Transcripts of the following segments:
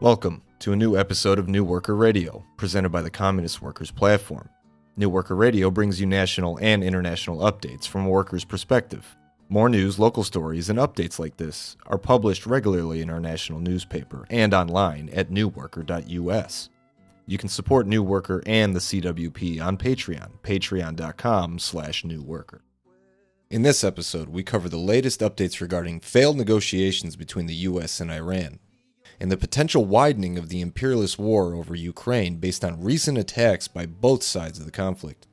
Welcome to a new episode of New Worker Radio, presented by the Communist Workers Platform. New Worker Radio brings you national and international updates from a worker's perspective. More news, local stories, and updates like this are published regularly in our national newspaper and online at newworker.us. You can support New Worker and the CWP on Patreon, patreon.com/newworker. In this episode, we cover the latest updates regarding failed negotiations between the US and Iran, and the potential widening of the imperialist war over Ukraine based on recent attacks by both sides of the conflict.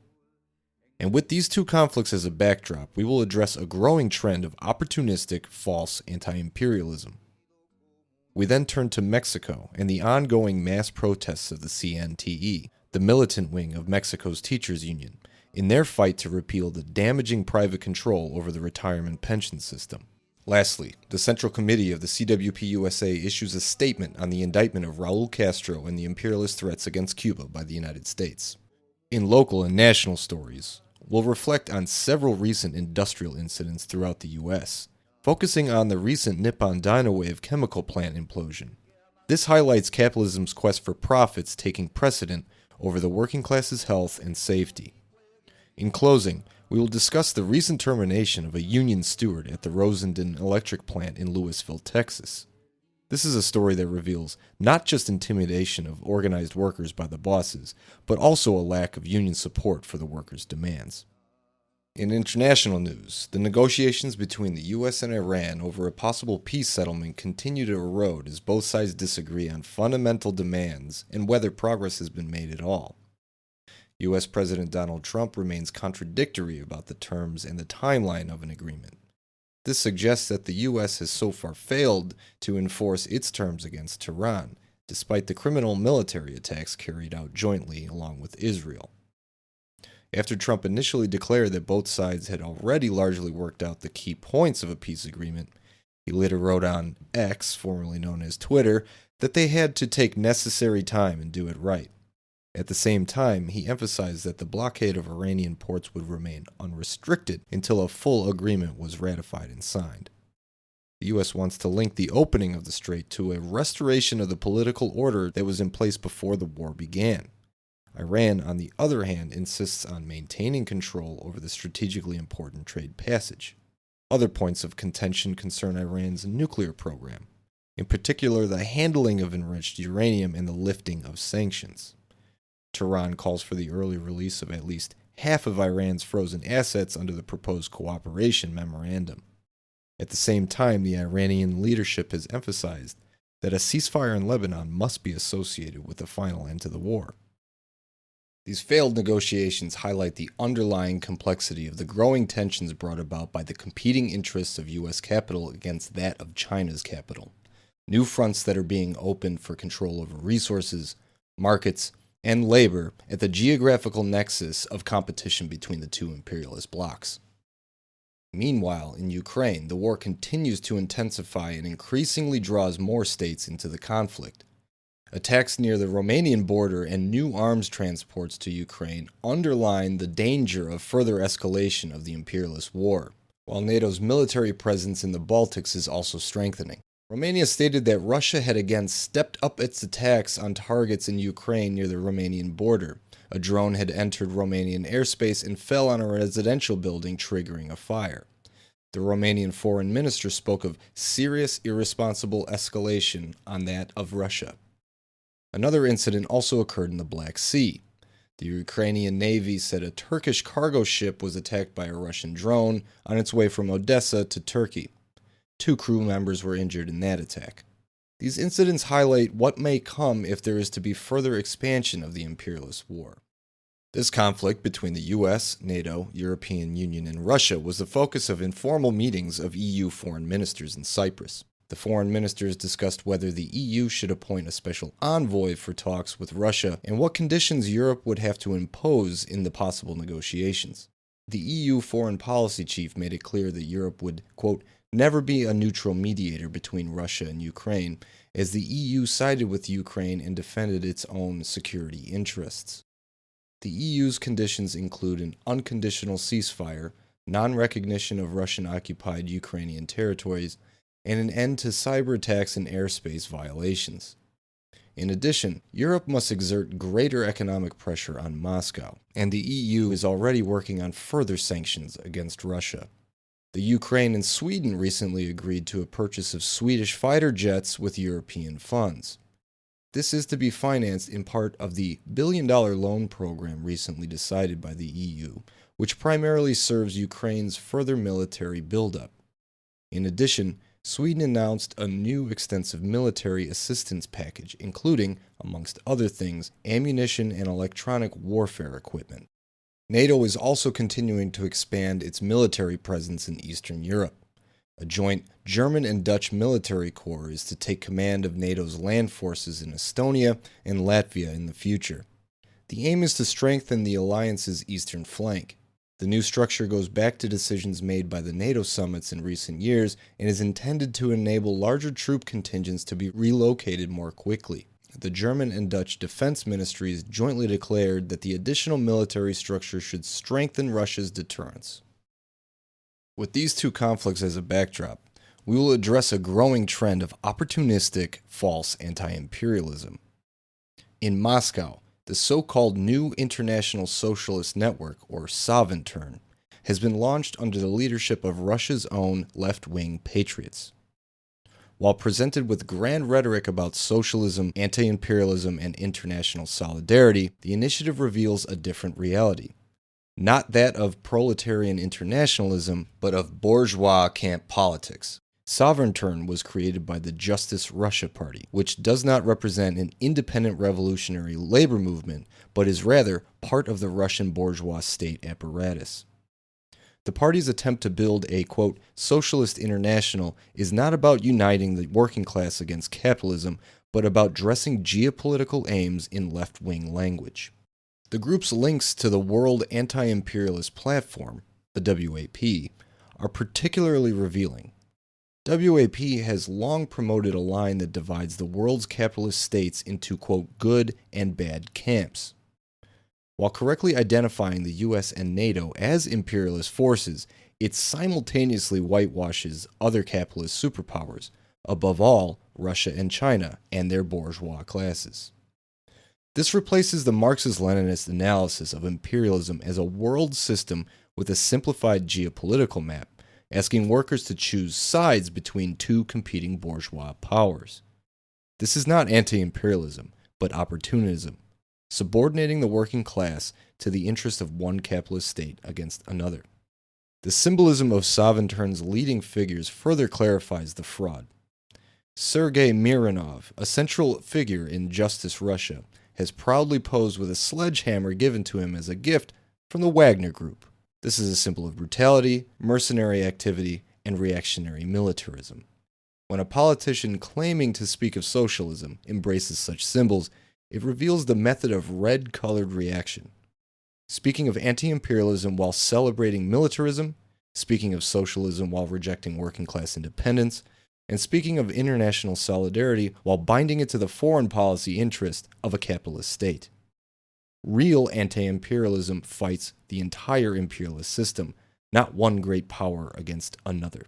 And with these two conflicts as a backdrop, we will address a growing trend of opportunistic, false anti-imperialism. We then turn to Mexico and the ongoing mass protests of the CNTE, the militant wing of Mexico's teachers union, in their fight to repeal the damaging private control over the retirement pension system. Lastly, the Central Committee of the CWPUSA issues a statement on the indictment of Raul Castro and the imperialist threats against Cuba by the United States. In local and national stories, we'll reflect on several recent industrial incidents throughout the U.S., focusing on the recent Nippon Dynawave chemical plant implosion. This highlights capitalism's quest for profits taking precedent over the working class's health and safety. In closing, we will discuss the recent termination of a union steward at the Rosendin electric plant in Lewisville, Texas. This is a story that reveals not just intimidation of organized workers by the bosses, but also a lack of union support for the workers' demands. In international news, the negotiations between the US and Iran over a possible peace settlement continue to erode as both sides disagree on fundamental demands and whether progress has been made at all. U.S. President Donald Trump remains contradictory about the terms and the timeline of an agreement. This suggests that the U.S. has so far failed to enforce its terms against Tehran, despite the criminal military attacks carried out jointly along with Israel. After Trump initially declared that both sides had already largely worked out the key points of a peace agreement, he later wrote on X, formerly known as Twitter, that they had to take necessary time and do it right. At the same time, he emphasized that the blockade of Iranian ports would remain unrestricted until a full agreement was ratified and signed. The U.S. wants to link the opening of the strait to a restoration of the political order that was in place before the war began. Iran, on the other hand, insists on maintaining control over the strategically important trade passage. Other points of contention concern Iran's nuclear program, in particular the handling of enriched uranium and the lifting of sanctions. Tehran calls for the early release of at least half of Iran's frozen assets under the proposed cooperation memorandum. At the same time, the Iranian leadership has emphasized that a ceasefire in Lebanon must be associated with a final end to the war. These failed negotiations highlight the underlying complexity of the growing tensions brought about by the competing interests of U.S. capital against that of China's capital. New fronts that are being opened for control over resources, markets, and labor at the geographical nexus of competition between the two imperialist blocs. Meanwhile, in Ukraine, the war continues to intensify and increasingly draws more states into the conflict. Attacks near the Romanian border and new arms transports to Ukraine underline the danger of further escalation of the imperialist war, while NATO's military presence in the Baltics is also strengthening. Romania stated that Russia had again stepped up its attacks on targets in Ukraine near the Romanian border. A drone had entered Romanian airspace and fell on a residential building, triggering a fire. The Romanian foreign minister spoke of serious, irresponsible escalation on that of Russia. Another incident also occurred in the Black Sea. The Ukrainian Navy said a Turkish cargo ship was attacked by a Russian drone on its way from Odessa to Turkey. 2 crew members were injured in that attack. These incidents highlight what may come if there is to be further expansion of the imperialist war. This conflict between the US, NATO, European Union, and Russia was the focus of informal meetings of EU foreign ministers in Cyprus. The foreign ministers discussed whether the EU should appoint a special envoy for talks with Russia and what conditions Europe would have to impose in the possible negotiations. The EU foreign policy chief made it clear that Europe would, quote, never be a neutral mediator between Russia and Ukraine, as the EU sided with Ukraine and defended its own security interests. The EU's conditions include an unconditional ceasefire, non-recognition of Russian-occupied Ukrainian territories, and an end to cyber attacks and airspace violations. In addition, Europe must exert greater economic pressure on Moscow, and the EU is already working on further sanctions against Russia. The Ukraine and Sweden recently agreed to a purchase of Swedish fighter jets with European funds. This is to be financed in part of the billion-dollar loan program recently decided by the EU, which primarily serves Ukraine's further military buildup. In addition, Sweden announced a new extensive military assistance package, including, amongst other things, ammunition and electronic warfare equipment. NATO is also continuing to expand its military presence in Eastern Europe. A joint German and Dutch military corps is to take command of NATO's land forces in Estonia and Latvia in the future. The aim is to strengthen the alliance's eastern flank. The new structure goes back to decisions made by the NATO summits in recent years and is intended to enable larger troop contingents to be relocated more quickly. The German and Dutch defense ministries jointly declared that the additional military structure should strengthen Russia's deterrence. With these two conflicts as a backdrop, we will address a growing trend of opportunistic, false anti-imperialism. In Moscow, the so-called New International Socialist Network, or Sovintern, has been launched under the leadership of Russia's own left-wing patriots. While presented with grand rhetoric about socialism, anti-imperialism, and international solidarity, the initiative reveals a different reality. Not that of proletarian internationalism, but of bourgeois camp politics. Sovintern was created by the Justice Russia Party, which does not represent an independent revolutionary labor movement, but is rather part of the Russian bourgeois state apparatus. The party's attempt to build a, quote, socialist international is not about uniting the working class against capitalism, but about dressing geopolitical aims in left-wing language. The group's links to the World Anti-Imperialist Platform, the WAP, are particularly revealing. WAP has long promoted a line that divides the world's capitalist states into, quote, good and bad camps. While correctly identifying the US and NATO as imperialist forces, it simultaneously whitewashes other capitalist superpowers, above all, Russia and China and their bourgeois classes. This replaces the Marxist-Leninist analysis of imperialism as a world system with a simplified geopolitical map, asking workers to choose sides between two competing bourgeois powers. This is not anti-imperialism, but opportunism, subordinating the working class to the interest of one capitalist state against another. The symbolism of Sovintern's leading figures further clarifies the fraud. Sergei Mironov, a central figure in Justice Russia, has proudly posed with a sledgehammer given to him as a gift from the Wagner Group. This is a symbol of brutality, mercenary activity, and reactionary militarism. When a politician claiming to speak of socialism embraces such symbols, it reveals the method of red-colored reaction. Speaking of anti-imperialism while celebrating militarism, speaking of socialism while rejecting working-class independence, and speaking of international solidarity while binding it to the foreign policy interest of a capitalist state. Real anti-imperialism fights the entire imperialist system, not one great power against another.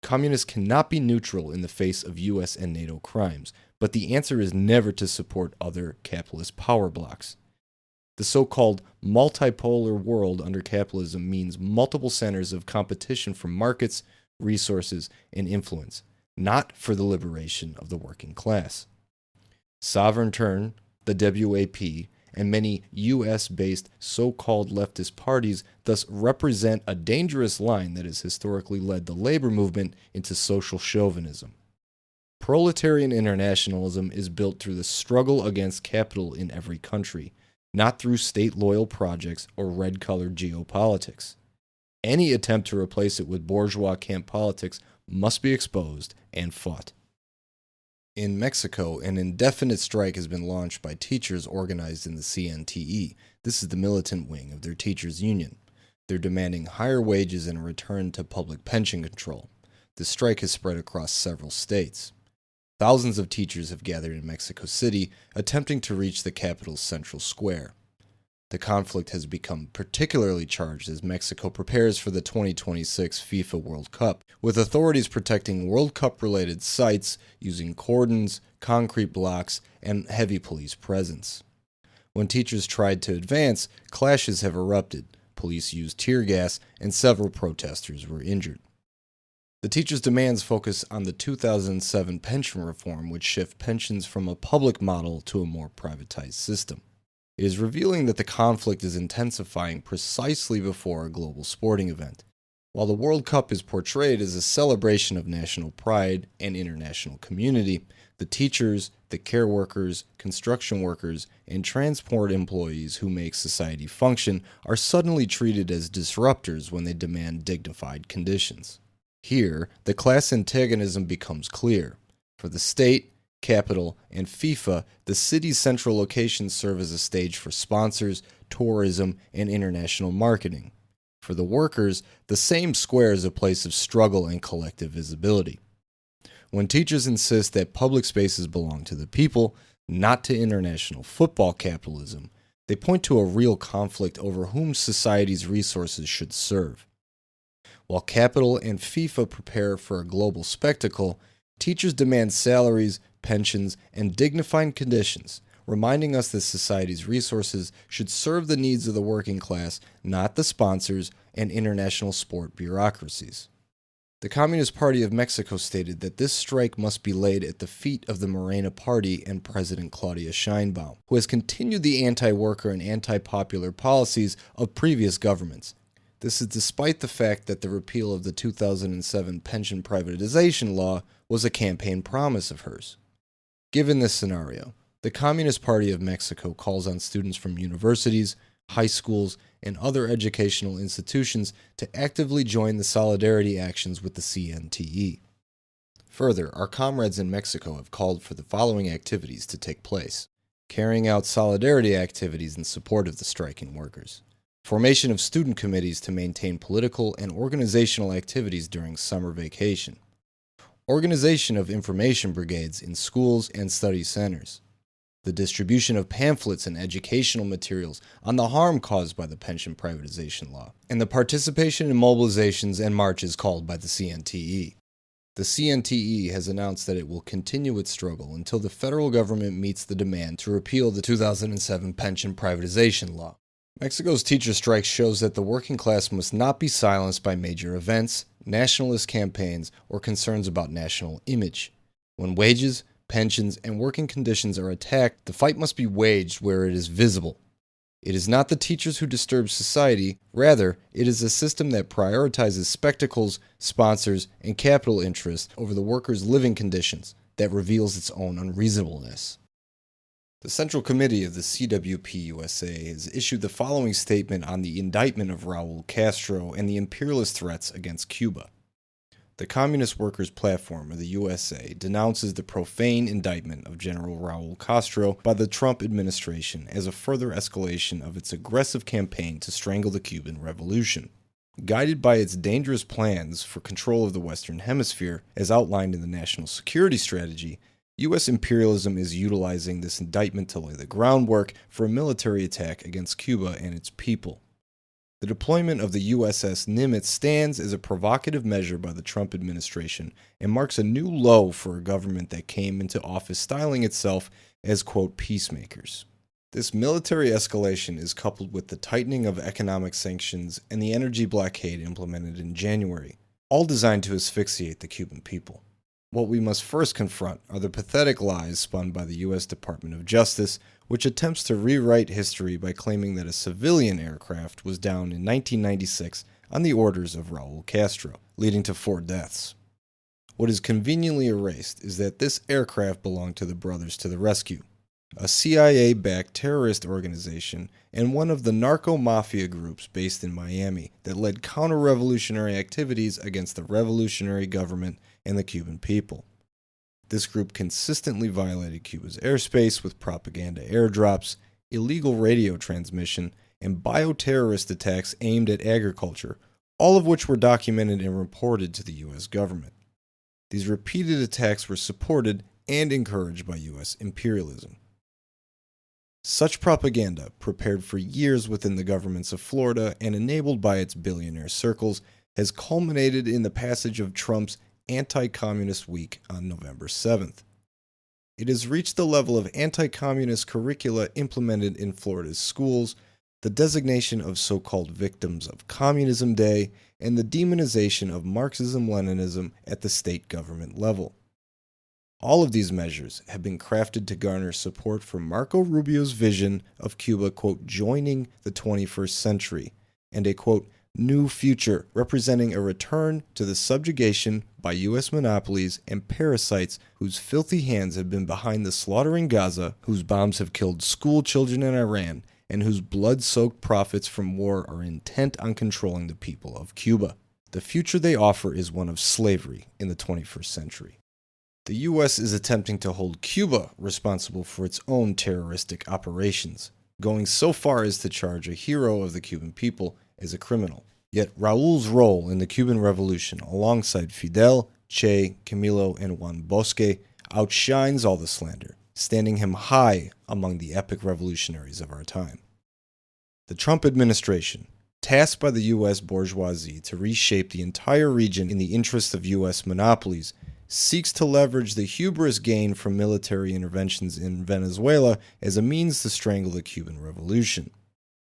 Communists cannot be neutral in the face of US and NATO crimes, but the answer is never to support other capitalist power blocks. The so-called multipolar world under capitalism means multiple centers of competition for markets, resources, and influence, not for the liberation of the working class. Sovintern, the WAP, and many US-based so-called leftist parties thus represent a dangerous line that has historically led the labor movement into social chauvinism. Proletarian internationalism is built through the struggle against capital in every country, not through state-loyal projects or red-colored geopolitics. Any attempt to replace it with bourgeois camp politics must be exposed and fought. In Mexico, an indefinite strike has been launched by teachers organized in the CNTE. This is the militant wing of their teachers' union. They're demanding higher wages and a return to public pension control. The strike has spread across several states. Thousands of teachers have gathered in Mexico City, attempting to reach the capital's central square. The conflict has become particularly charged as Mexico prepares for the 2026 FIFA World Cup, with authorities protecting World Cup-related sites using cordons, concrete blocks, and heavy police presence. When teachers tried to advance, clashes have erupted, police used tear gas, and several protesters were injured. The teachers' demands focus on the 2007 pension reform, which shift pensions from a public model to a more privatized system. It is revealing that the conflict is intensifying precisely before a global sporting event. While the World Cup is portrayed as a celebration of national pride and international community, the teachers, the care workers, construction workers, and transport employees who make society function are suddenly treated as disruptors when they demand dignified conditions. Here, the class antagonism becomes clear. For the state, capital, and FIFA, the city's central locations serve as a stage for sponsors, tourism, and international marketing. For the workers, the same square is a place of struggle and collective visibility. When teachers insist that public spaces belong to the people, not to international football capitalism, they point to a real conflict over whom society's resources should serve. While capital and FIFA prepare for a global spectacle, teachers demand salaries, pensions, and dignified conditions, reminding us that society's resources should serve the needs of the working class, not the sponsors and international sport bureaucracies. The Communist Party of Mexico stated that this strike must be laid at the feet of the Morena Party and President Claudia Sheinbaum, who has continued the anti-worker and anti-popular policies of previous governments. This is despite the fact that the repeal of the 2007 pension privatization law was a campaign promise of hers. Given this scenario, the Communist Party of Mexico calls on students from universities, high schools, and other educational institutions to actively join the solidarity actions with the CNTE. Further, our comrades in Mexico have called for the following activities to take place: carrying out solidarity activities in support of the striking workers, formation of student committees to maintain political and organizational activities during summer vacation, organization of information brigades in schools and study centers, the distribution of pamphlets and educational materials on the harm caused by the pension privatization law, and the participation in mobilizations and marches called by the CNTE. The CNTE has announced that it will continue its struggle until the federal government meets the demand to repeal the 2007 pension privatization law. Mexico's teacher strike shows that the working class must not be silenced by major events, nationalist campaigns, or concerns about national image. When wages, pensions, and working conditions are attacked, the fight must be waged where it is visible. It is not the teachers who disturb society, rather, it is a system that prioritizes spectacles, sponsors, and capital interests over the workers' living conditions that reveals its own unreasonableness. The Central Committee of the CWPUSA has issued the following statement on the indictment of Raul Castro and the imperialist threats against Cuba. The Communist Workers' Platform of the USA denounces the profane indictment of General Raul Castro by the Trump administration as a further escalation of its aggressive campaign to strangle the Cuban Revolution. Guided by its dangerous plans for control of the Western Hemisphere, as outlined in the National Security Strategy, U.S. imperialism is utilizing this indictment to lay the groundwork for a military attack against Cuba and its people. The deployment of the USS Nimitz stands as a provocative measure by the Trump administration and marks a new low for a government that came into office styling itself as, quote, peacemakers. This military escalation is coupled with the tightening of economic sanctions and the energy blockade implemented in January, all designed to asphyxiate the Cuban people. What we must first confront are the pathetic lies spun by the U.S. Department of Justice, which attempts to rewrite history by claiming that a civilian aircraft was down in 1996 on the orders of Raul Castro, leading to 4 deaths. What is conveniently erased is that this aircraft belonged to the Brothers to the Rescue, a CIA-backed terrorist organization and one of the narco-mafia groups based in Miami that led counter-revolutionary activities against the revolutionary government and the Cuban people. This group consistently violated Cuba's airspace with propaganda airdrops, illegal radio transmission, and bioterrorist attacks aimed at agriculture, all of which were documented and reported to the U.S. government. These repeated attacks were supported and encouraged by U.S. imperialism. Such propaganda, prepared for years within the governments of Florida and enabled by its billionaire circles, has culminated in the passage of Trump's Anti-Communist Week on November 7th. It has reached the level of anti-communist curricula implemented in Florida's schools, the designation of so-called victims of Communism Day, and the demonization of Marxism-Leninism at the state government level. All of these measures have been crafted to garner support for Marco Rubio's vision of Cuba, quote, joining the 21st century, and a, quote, new future representing a return to the subjugation by U.S. monopolies and parasites whose filthy hands have been behind the slaughter in Gaza, whose bombs have killed school children in Iran, and whose blood-soaked profits from war are intent on controlling the people of Cuba. The future they offer is one of slavery in the 21st century. The U.S. is attempting to hold Cuba responsible for its own terroristic operations, going so far as to charge a hero of the Cuban people as a criminal. Yet Raúl's role in the Cuban Revolution, alongside Fidel, Che, Camilo, and Juan Bosque, outshines all the slander, standing him high among the epic revolutionaries of our time. The Trump administration, tasked by the U.S. bourgeoisie to reshape the entire region in the interest of U.S. monopolies, seeks to leverage the hubris gained from military interventions in Venezuela as a means to strangle the Cuban Revolution.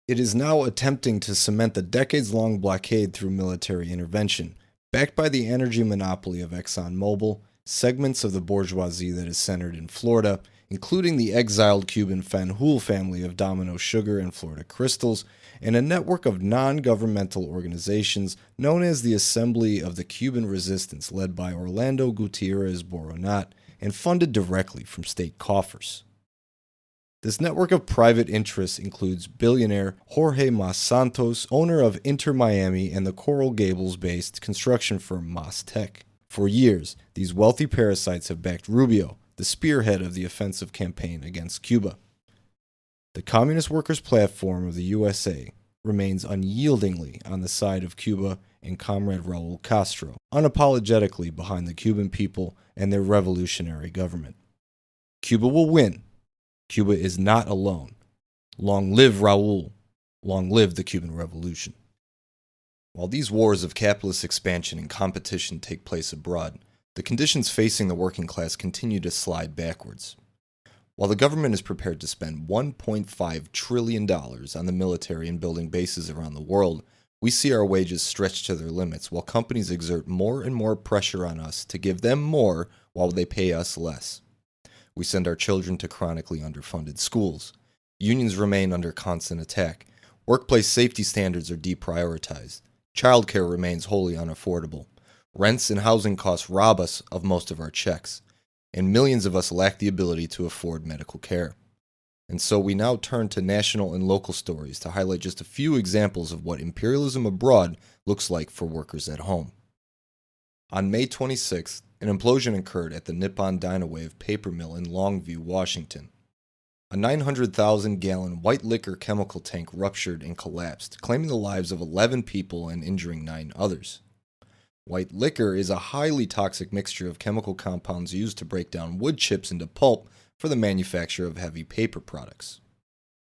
It is now attempting to cement the decades-long blockade through military intervention, backed by the energy monopoly of ExxonMobil, segments of the bourgeoisie that is centered in Florida, including the exiled Cuban Fanjul family of Domino Sugar and Florida Crystals, and a network of non-governmental organizations known as the Assembly of the Cuban Resistance, led by Orlando Gutierrez Boronat and funded directly from state coffers. This network of private interests includes billionaire Jorge Mas Santos, owner of Inter Miami and the Coral Gables-based construction firm Mas Tech. For years, these wealthy parasites have backed Rubio, the spearhead of the offensive campaign against Cuba. The Communist Workers' Platform of the USA remains unyieldingly on the side of Cuba and Comrade Raúl Castro, unapologetically behind the Cuban people and their revolutionary government. Cuba will win. Cuba is not alone. Long live Raúl. Long live the Cuban Revolution. While these wars of capitalist expansion and competition take place abroad, the conditions facing the working class continue to slide backwards. While the government is prepared to spend $1.5 trillion on the military and building bases around the world, we see our wages stretched to their limits while companies exert more and more pressure on us to give them more while they pay us less. We send our children to chronically underfunded schools. Unions remain under constant attack. Workplace safety standards are deprioritized. Childcare remains wholly unaffordable. Rents and housing costs rob us of most of our checks. And millions of us lack the ability to afford medical care. And so we now turn to national and local stories to highlight just a few examples of what imperialism abroad looks like for workers at home. On May 26th, an implosion occurred at the Nippon Dynawave paper mill in Longview, Washington. A 900,000-gallon white liquor chemical tank ruptured and collapsed, claiming the lives of 11 people and injuring 9 others. White liquor is a highly toxic mixture of chemical compounds used to break down wood chips into pulp for the manufacture of heavy paper products.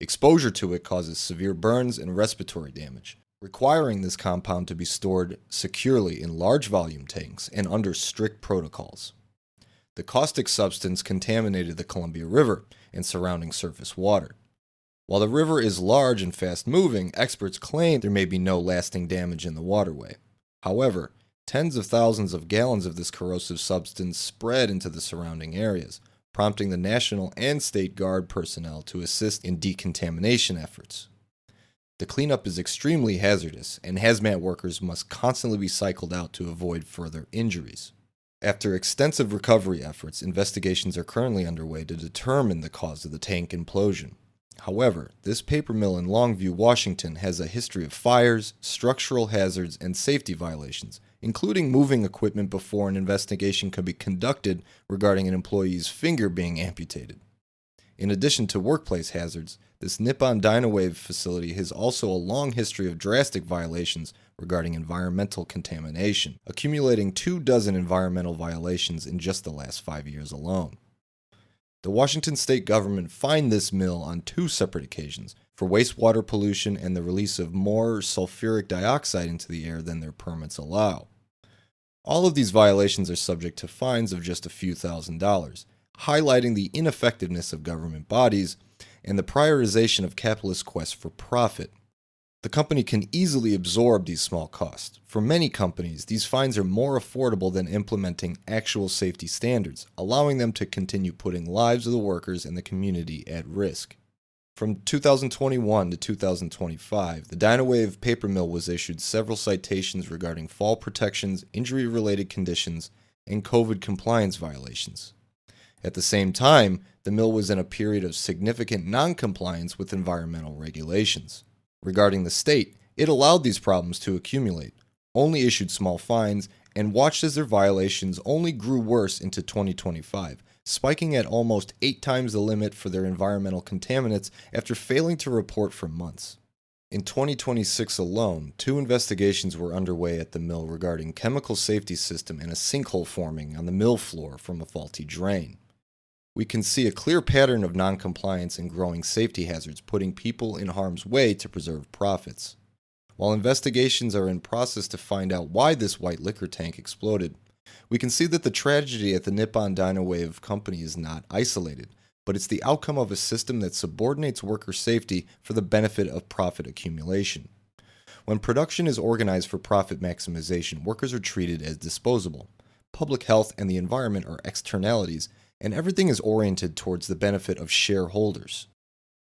Exposure to it causes severe burns and respiratory damage, requiring this compound to be stored securely in large volume tanks and under strict protocols. The caustic substance contaminated the Columbia River and surrounding surface water. While the river is large and fast-moving, experts claim there may be no lasting damage in the waterway. However, tens of thousands of gallons of this corrosive substance spread into the surrounding areas, prompting the National and State Guard personnel to assist in decontamination efforts. The cleanup is extremely hazardous, and hazmat workers must constantly be cycled out to avoid further injuries. After extensive recovery efforts, investigations are currently underway to determine the cause of the tank implosion. However, this paper mill in Longview, Washington has a history of fires, structural hazards, and safety violations, including moving equipment before an investigation could be conducted regarding an employee's finger being amputated. In addition to workplace hazards, this Nippon Dynawave facility has also a long history of drastic violations regarding environmental contamination, accumulating 24 environmental violations in just the last 5 years alone. The Washington state government fined this mill on 2 separate occasions for wastewater pollution and the release of more sulfuric dioxide into the air than their permits allow. All of these violations are subject to fines of just a few $1,000s, highlighting the ineffectiveness of government bodies and the prioritization of capitalist quest for profit. The company can easily absorb these small costs. For many companies, these fines are more affordable than implementing actual safety standards, allowing them to continue putting lives of the workers and the community at risk. From 2021 to 2025, the Dynawave paper mill was issued several citations regarding fall protections, injury-related conditions, and COVID compliance violations. At the same time, the mill was in a period of significant non-compliance with environmental regulations. Regarding the state, it allowed these problems to accumulate, only issued small fines, and watched as their violations only grew worse into 2025, spiking at almost 8 times the limit for their environmental contaminants after failing to report for months. In 2026 alone, 2 investigations were underway at the mill regarding chemical safety system and a sinkhole forming on the mill floor from a faulty drain. We can see a clear pattern of noncompliance and growing safety hazards putting people in harm's way to preserve profits. While investigations are in process to find out why this white liquor tank exploded, we can see that the tragedy at the Nippon Dynawave company is not isolated, but it's the outcome of a system that subordinates worker safety for the benefit of profit accumulation. When production is organized for profit maximization, workers are treated as disposable. Public health and the environment are externalities, and everything is oriented towards the benefit of shareholders.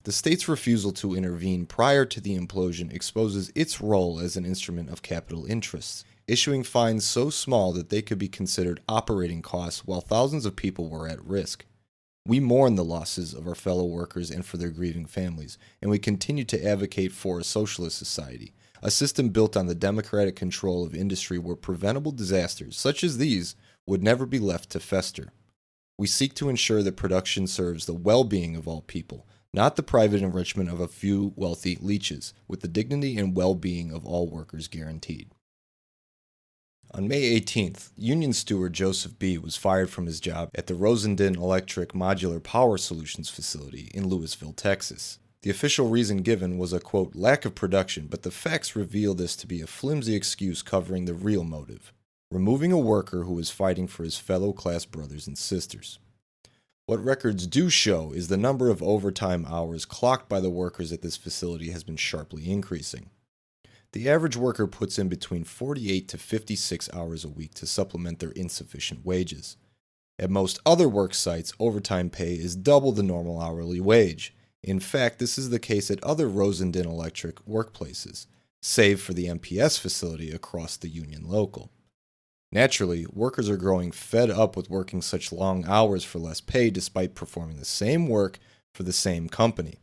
The state's refusal to intervene prior to the implosion exposes its role as an instrument of capital interests, issuing fines so small that they could be considered operating costs while thousands of people were at risk. We mourn the losses of our fellow workers and for their grieving families, and we continue to advocate for a socialist society, a system built on the democratic control of industry where preventable disasters such as these would never be left to fester. We seek to ensure that production serves the well-being of all people, not the private enrichment of a few wealthy leeches, with the dignity and well-being of all workers guaranteed. On May 18th, Union Steward Joseph B. was fired from his job at the Rosendin Electric Modular Power Solutions facility in Lewisville, Texas. The official reason given was a, quote, lack of production, but the facts reveal this to be a flimsy excuse covering the real motive: removing a worker who was fighting for his fellow class brothers and sisters. What records do show is the number of overtime hours clocked by the workers at this facility has been sharply increasing. The average worker puts in between 48 to 56 hours a week to supplement their insufficient wages. At most other work sites, overtime pay is double the normal hourly wage. In fact, this is the case at other Rosendin Electric workplaces, save for the MPS facility across the Union local. Naturally, workers are growing fed up with working such long hours for less pay despite performing the same work for the same company.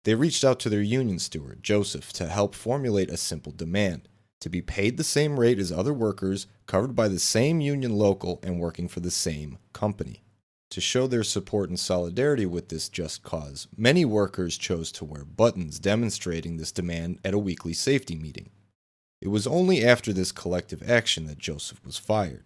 They reached out to their union steward, Joseph, to help formulate a simple demand: to be paid the same rate as other workers, covered by the same union local, and working for the same company. To show their support and solidarity with this just cause, many workers chose to wear buttons demonstrating this demand at a weekly safety meeting. It was only after this collective action that Joseph was fired.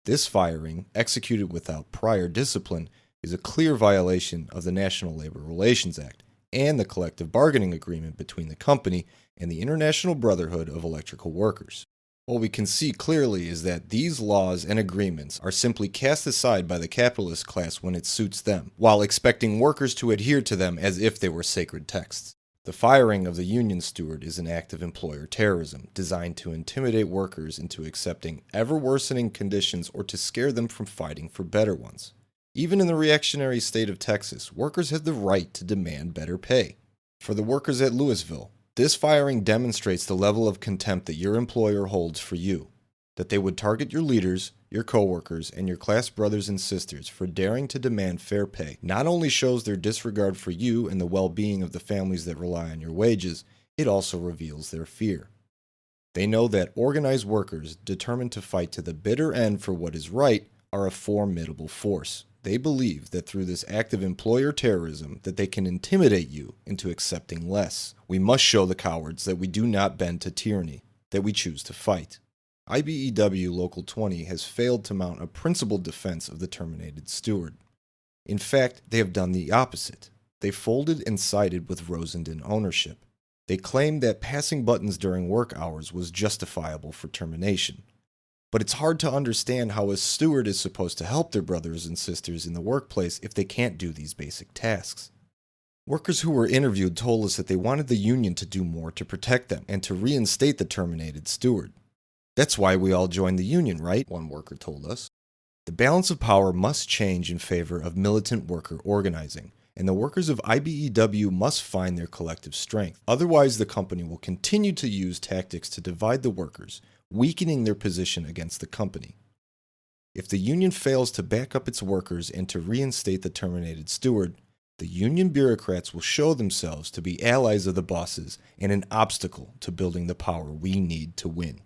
This firing, executed without prior discipline, is a clear violation of the National Labor Relations Act and the collective bargaining agreement between the company and the International Brotherhood of Electrical Workers. What we can see clearly is that these laws and agreements are simply cast aside by the capitalist class when it suits them, while expecting workers to adhere to them as if they were sacred texts. The firing of the union steward is an act of employer terrorism, designed to intimidate workers into accepting ever-worsening conditions or to scare them from fighting for better ones. Even in the reactionary state of Texas, workers have the right to demand better pay. For the workers at Lewisville, this firing demonstrates the level of contempt that your employer holds for you, that they would target your leaders, your coworkers, and your class brothers and sisters for daring to demand fair pay not only shows their disregard for you and the well-being of the families that rely on your wages, it also reveals their fear. They know that organized workers, determined to fight to the bitter end for what is right, are a formidable force. They believe that through this act of employer terrorism that they can intimidate you into accepting less. We must show the cowards that we do not bend to tyranny, that we choose to fight. IBEW Local 20 has failed to mount a principled defense of the terminated steward. In fact, they have done the opposite. They folded and sided with Rosendin ownership. They claimed that passing buttons during work hours was justifiable for termination. But it's hard to understand how a steward is supposed to help their brothers and sisters in the workplace if they can't do these basic tasks. Workers who were interviewed told us that they wanted the union to do more to protect them and to reinstate the terminated steward. "That's why we all joined the union, right?" one worker told us. The balance of power must change in favor of militant worker organizing, and the workers of IBEW must find their collective strength. Otherwise, the company will continue to use tactics to divide the workers, weakening their position against the company. If the union fails to back up its workers and to reinstate the terminated steward, the union bureaucrats will show themselves to be allies of the bosses and an obstacle to building the power we need to win.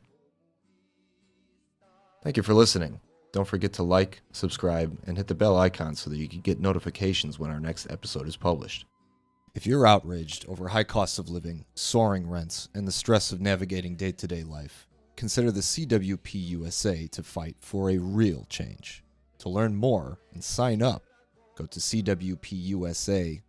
Thank you for listening. Don't forget to like, subscribe, and hit the bell icon so that you can get notifications when our next episode is published. If you're outraged over high costs of living, soaring rents, and the stress of navigating day-to-day life, consider the CWPUSA to fight for a real change. To learn more and sign up, go to CWPUSA.org.